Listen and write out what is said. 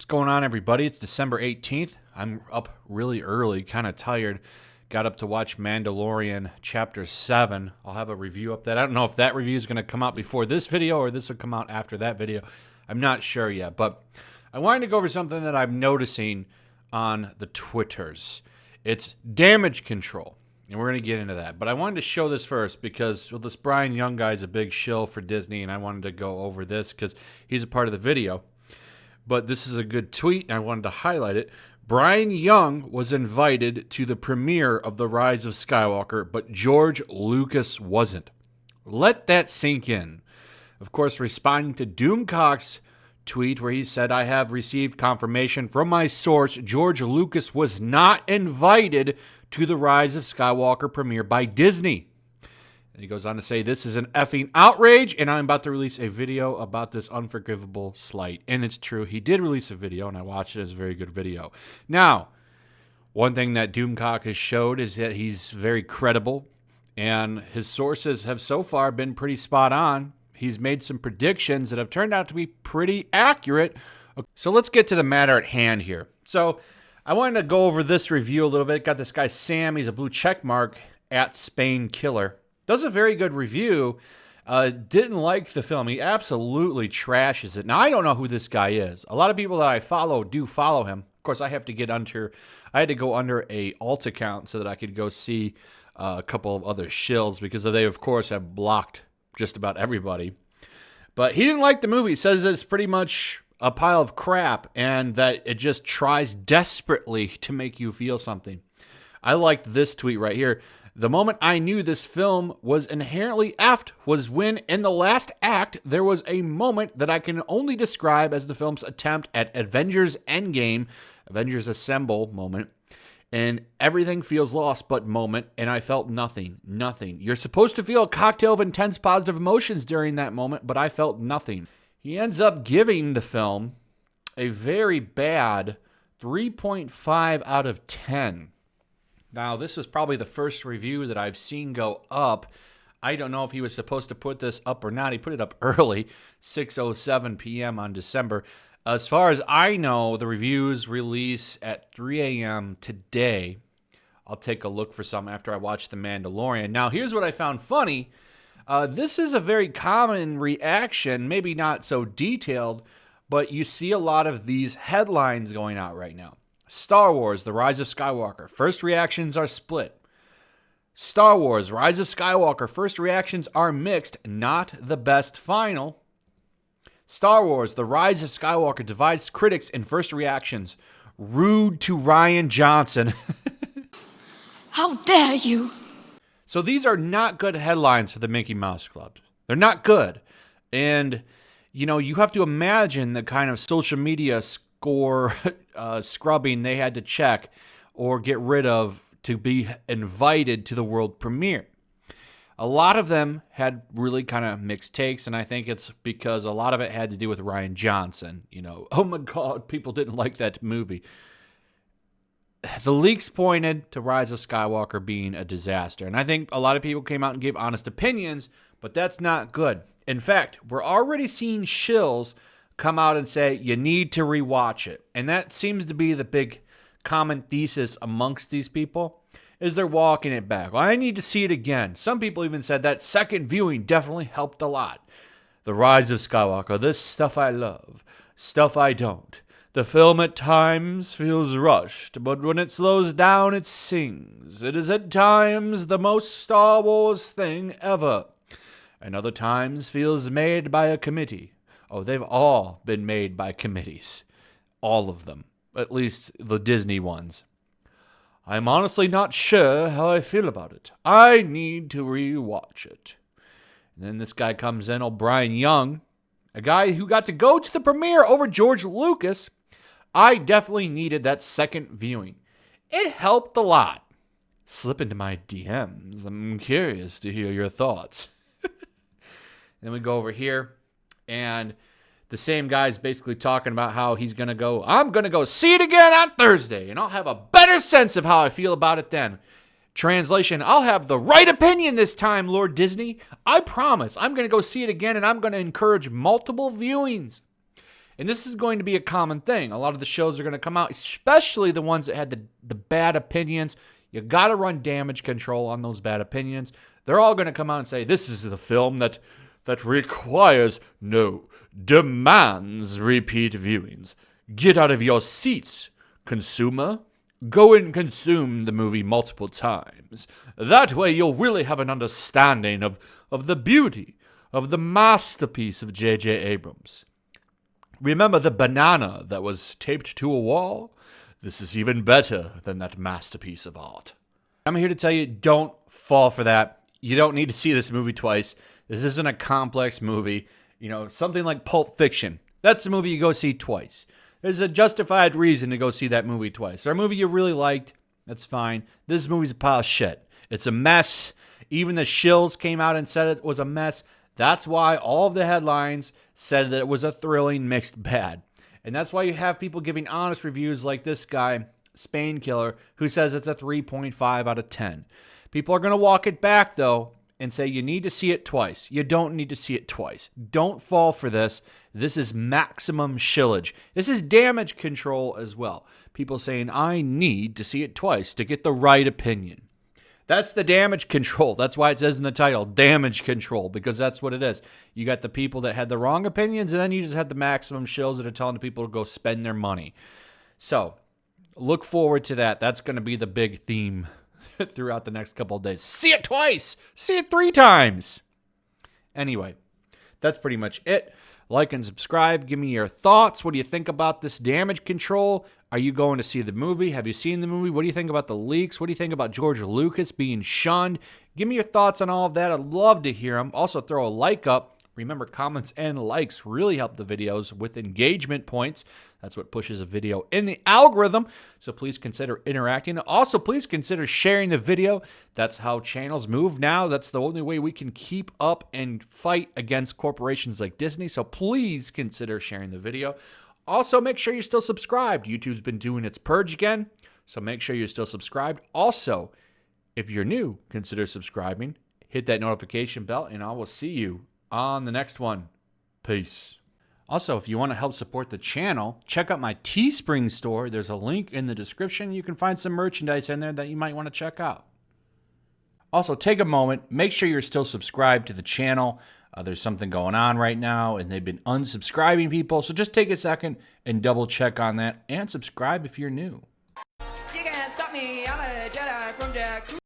What's going on, everybody? It's December 18th. I'm up really early, kind of tired. Got up to watch Mandalorian Chapter 7. I'll have a review up that. I don't know if that review is going to come out before this video or this will come out after that video. I'm not sure yet, but I wanted to go over something that I'm noticing on the Twitters. It's damage control, and we're going to get into that. But I wanted to show this first because this Brian Young guy is a big shill for Disney, and I wanted to go over this because he's a part of the video. But this is a good tweet, and I wanted to highlight it. Brian Young was invited to the premiere of The Rise of Skywalker, but George Lucas wasn't. Let that sink in. Of course, responding to Doomcock's tweet where he said, I have received confirmation from my source, George Lucas was not invited to The Rise of Skywalker premiere by Disney. And he goes on to say, this is an effing outrage, and I'm about to release a video about this unforgivable slight. And it's true. He did release a video, and I watched it. It's a very good video. Now, one thing that Doomcock has showed is that he's very credible, and his sources have so far been pretty spot on. He's made some predictions that have turned out to be pretty accurate. So let's get to the matter at hand here. So I wanted to go over this review a little bit. Got this guy, Sam. He's a blue check mark at Spain Killer. Does a very good review. Didn't like the film. He absolutely trashes it. Now, I don't know who this guy is. A lot of people that I follow do follow him. Of course, I had to go under a alt account so that I could go see a couple of other shills because they, of course, have blocked just about everybody. But he didn't like the movie. He says it's pretty much a pile of crap and that it just tries desperately to make you feel something. I liked this tweet right here. The moment I knew this film was inherently effed was when, in the last act, there was a moment that I can only describe as the film's attempt at Avengers Endgame, Avengers Assemble moment, and everything feels lost but moment, and I felt nothing. You're supposed to feel a cocktail of intense positive emotions during that moment, but I felt nothing. He ends up giving the film a very bad 3.5 out of 10. Now, this was probably the first review that I've seen go up. I don't know if he was supposed to put this up or not. He put it up early, 6:07 p.m. on December. As far as I know, the reviews release at 3 a.m. today. I'll take a look for some after I watch The Mandalorian. Now, here's what I found funny. This is a very common reaction, maybe not so detailed, but you see a lot of these headlines going out right now. Star Wars, The Rise of Skywalker. First reactions are split. Star Wars, Rise of Skywalker. First reactions are mixed, not the best final. Star Wars, The Rise of Skywalker divides critics in first reactions. Rude to Rian Johnson. How dare you? So these are not good headlines for the Mickey Mouse Club. They're not good. And, you have to imagine the kind of social media score scrubbing they had to check or get rid of to be invited to the world premiere. A lot of them had really kind of mixed takes, and I think it's because a lot of it had to do with Rian Johnson. Oh my God, people didn't like that movie. The leaks pointed to Rise of Skywalker being a disaster, and I think a lot of people came out and gave honest opinions, but that's not good. In fact, we're already seeing shills come out and say, you need to rewatch it. And that seems to be the big common thesis amongst these people, is they're walking it back. Well, I need to see it again. Some people even said that second viewing definitely helped a lot. The Rise of Skywalker, this stuff I love, stuff I don't. The film at times feels rushed, but when it slows down, it sings. It is at times the most Star Wars thing ever. And other times feels made by a committee. Oh, they've all been made by committees. All of them. At least the Disney ones. I'm honestly not sure how I feel about it. I need to rewatch it. And then this guy comes in, old Brian Young, a guy who got to go to the premiere over George Lucas. I definitely needed that second viewing. It helped a lot. Slip into my DMs. I'm curious to hear your thoughts. Then we go over here. And the same guy's basically talking about how I'm going to go see it again on Thursday, and I'll have a better sense of how I feel about it then. Translation, I'll have the right opinion this time, Lord Disney. I promise I'm going to go see it again, and I'm going to encourage multiple viewings. And this is going to be a common thing. A lot of the shows are going to come out, especially the ones that had the bad opinions. You got to run damage control on those bad opinions. They're all going to come out and say, this is the film that requires, no, demands repeat viewings. Get out of your seats, consumer. Go and consume the movie multiple times. That way you'll really have an understanding of the beauty of the masterpiece of J.J. Abrams. Remember the banana that was taped to a wall? This is even better than that masterpiece of art. I'm here to tell you, don't fall for that. You don't need to see this movie twice. This isn't a complex movie. You know, something like Pulp Fiction. That's a movie you go see twice. There's a justified reason to go see that movie twice. Or a movie you really liked, that's fine. This movie's a pile of shit. It's a mess. Even the Shills came out and said it was a mess. That's why all of the headlines said that it was a thrilling mixed bad. And that's why you have people giving honest reviews like this guy, Spain Killer, who says it's a 3.5 out of 10. People are going to walk it back, though, and say you need to see it twice. You don't need to see it twice. Don't fall for this. This is maximum shillage. This is damage control as well. People saying, I need to see it twice to get the right opinion. That's the damage control. That's why it says in the title, damage control, because that's what it is. You got the people that had the wrong opinions, and then you just had the maximum shills that are telling the people to go spend their money. So look forward to that. That's going to be the big theme throughout the next couple of days. See it twice. See it 3 times. Anyway, that's pretty much it. Like and subscribe. Give me your thoughts. What do you think about this damage control? Are you going to see the movie? Have you seen the movie? What do you think about the leaks? What do you think about George Lucas being shunned? Give me your thoughts on all of that. I'd love to hear them. Also, throw a like up. Remember, comments and likes really help the videos with engagement points. That's what pushes a video in the algorithm. So please consider interacting. Also, please consider sharing the video. That's how channels move now. That's the only way we can keep up and fight against corporations like Disney. So please consider sharing the video. Also, make sure you're still subscribed. YouTube's been doing its purge again, so make sure you're still subscribed. Also, if you're new, consider subscribing. Hit that notification bell, and I will see you on the next one. Peace. Also, if you want to help support the channel, check out my Teespring store. There's a link in the description. You can find some merchandise in there that you might want to check out. Also, take a moment. Make sure you're still subscribed to the channel. There's something going on right now, and they've been unsubscribing people. So just take a second and double check on that, and subscribe if you're new. You can't stop me, I'm a Jedi from Jakku.